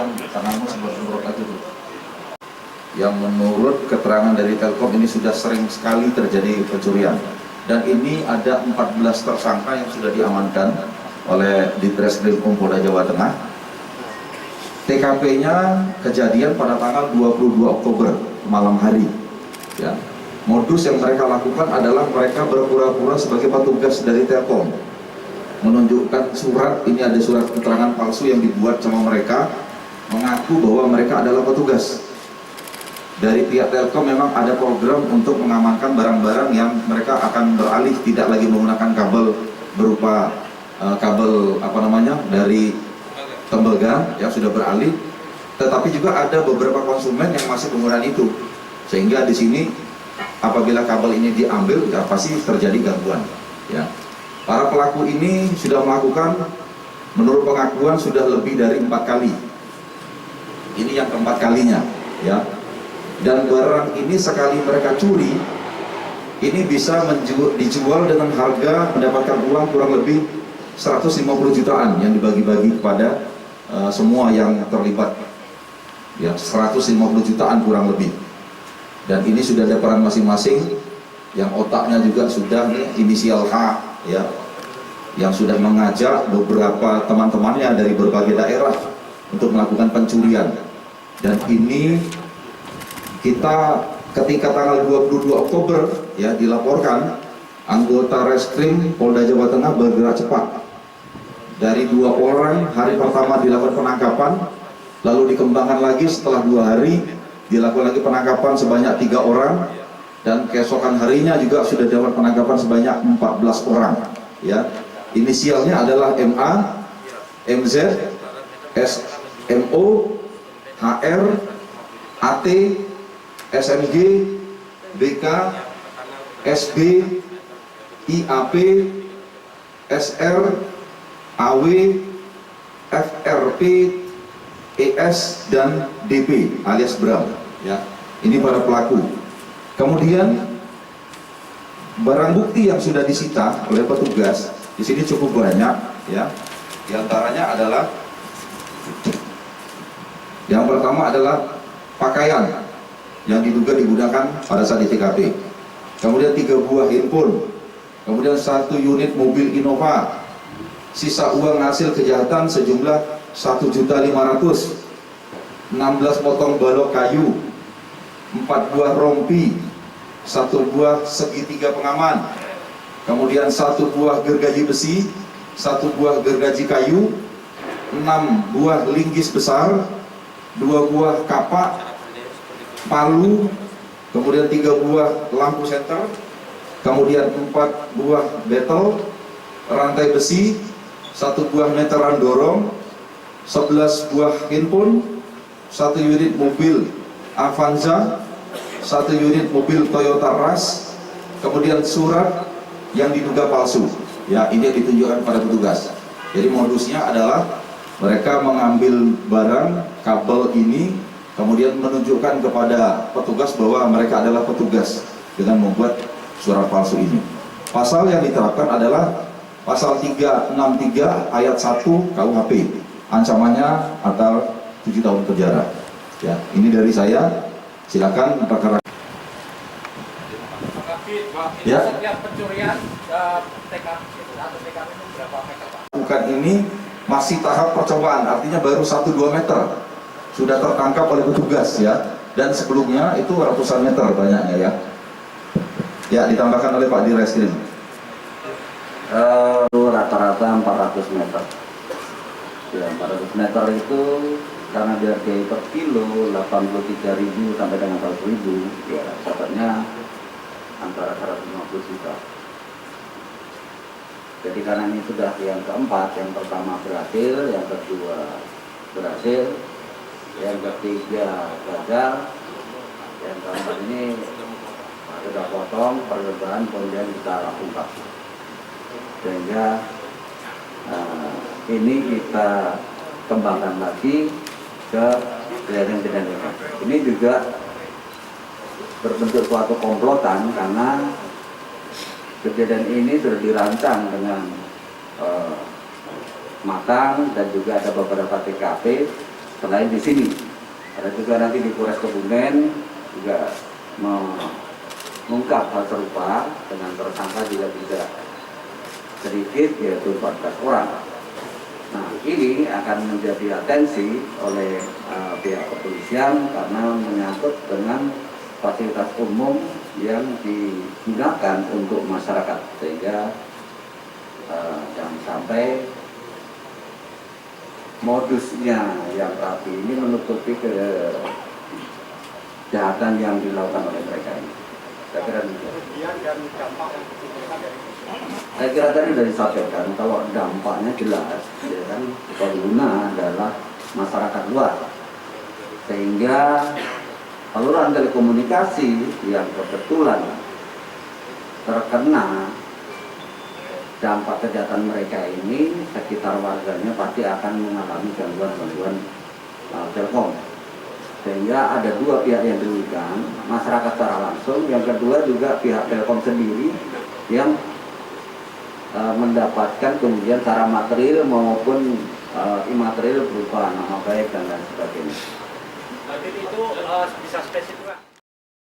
Assalamualaikum warahmatullahi wabarakatuh. Yang menurut keterangan dari Telkom ini sudah sering sekali terjadi pencurian, dan ini ada 14 tersangka yang sudah diamankan oleh Ditreskrim Polda Jawa Tengah. TKP-nya kejadian pada tanggal 22 Oktober malam hari. Ya. Modus yang mereka lakukan adalah mereka berpura-pura sebagai petugas dari Telkom, menunjukkan surat, ini ada surat keterangan palsu yang dibuat sama mereka, mengaku bahwa mereka adalah petugas. Dari pihak Telkom memang ada program untuk mengamankan barang-barang yang mereka akan beralih tidak lagi menggunakan kabel berupa kabel dari tembaga yang sudah beralih, tetapi juga ada beberapa konsumen yang masih menggunakan itu, sehingga di sini apabila kabel ini diambil ya pasti terjadi gangguan. Ya. Para pelaku ini sudah melakukan, menurut pengakuan sudah lebih dari 4 kali. Ini yang keempat kalinya, ya. Dan barang ini sekali mereka curi, ini bisa dijual dengan harga mendapatkan uang kurang lebih 150 jutaan yang dibagi-bagi kepada semua yang terlibat. Ya, 150 jutaan kurang lebih. Dan ini sudah ada peran masing-masing, yang otaknya juga sudah inisial H, ya, yang sudah mengajak beberapa teman-temannya dari berbagai daerah untuk melakukan pencurian. Dan ini kita ketika tanggal 22 Oktober ya dilaporkan, anggota Reskrim Polda Jawa Tengah bergerak cepat. Dari 2 orang, hari pertama dilakukan penangkapan, lalu dikembangkan lagi setelah 2 hari dilakukan lagi penangkapan sebanyak 3 orang, dan keesokan harinya juga sudah dilakukan penangkapan sebanyak 14 orang. Ya, inisialnya adalah MA, MZ, SMO, HR, AT, SMG, BK, SB, IAP, SR, AW, FRP, ES, dan DP alias Bram. Ya, ini para pelaku. Kemudian barang bukti yang sudah disita oleh petugas di sini cukup banyak. Ya, di antaranya adalah yang pertama adalah pakaian yang diduga digunakan pada saat di TKP. Kemudian 3 buah handphone, kemudian 1 unit mobil Innova, sisa uang hasil kejahatan sejumlah 1.500.000, 16 potong balok kayu, 4 buah rompi, 1 buah segitiga pengaman, kemudian 1 buah gergaji besi, 1 buah gergaji kayu, 6 buah linggis besar, 2 buah kapak, palu, kemudian 3 buah lampu senter, kemudian 4 buah betel, rantai besi, 1 buah meteran dorong, 11 buah handphone, 1 unit mobil Avanza, 1 unit mobil Toyota Rush, kemudian surat yang diduga palsu. Ya, ini yang ditunjukkan pada petugas. Jadi modusnya adalah mereka mengambil barang kabel ini, kemudian menunjukkan kepada petugas bahwa mereka adalah petugas dengan membuat surat palsu ini. Pasal yang diterapkan adalah pasal 363 ayat 1 KUHP. Ancamannya antara 7 tahun penjara. Ya, ini dari saya. Silakan rekan-rekan. Ya. Setiap pencurian TKP itu berapa meter, Pak? Bukan, ini masih tahap percobaan, artinya baru 1-2 meter. Sudah tertangkap oleh petugas ya, dan sebelumnya itu ratusan meter banyaknya ya. Ya, ditambahkan oleh Pak Direskrim. Rata-rata 400 meter. Ya, 400 meter itu karena dihargai per kilo 83.000 sampai dengan 100.000, ya dapatnya antara 150 juta. Jadi karena ini sudah yang keempat, yang pertama berhasil, yang kedua berhasil, yang ketiga gagal, yang keempat ini sudah potong percobaan, kemudian kita ungkap. Sehingga ini kita kembangkan lagi ke kejadian-kejadian. Ini juga berbentuk suatu komplotan karena kejadian ini sudah dirancang dengan matang, dan juga ada beberapa TKP Selain di sini, ada juga nanti di Polres Kebumen juga mengungkap hal serupa dengan tersangka juga tidak sedikit, yaitu 14 orang. Nah, ini akan menjadi atensi oleh pihak kepolisian karena menyangkut dengan fasilitas umum yang digunakan untuk masyarakat, sehingga jangan sampai modusnya yang rapi ini menutupi kejahatan yang dilakukan oleh mereka ini. Saya kira Saya kira tadi sudah disampaikan kalau dampaknya jelas, ya kan, pengguna adalah masyarakat luas, sehingga saluran telekomunikasi yang kebetulan terkena dampak kejahatan mereka ini, sekitar warganya pasti akan mengalami gangguan-gangguan telkom. Sehingga ada dua pihak yang dirugikan, masyarakat secara langsung, yang kedua juga pihak telkom sendiri yang mendapatkan kemudian secara material maupun imaterial berupa nama baik dan lain sebagainya. Jadi itu bisa spesifik, Pak?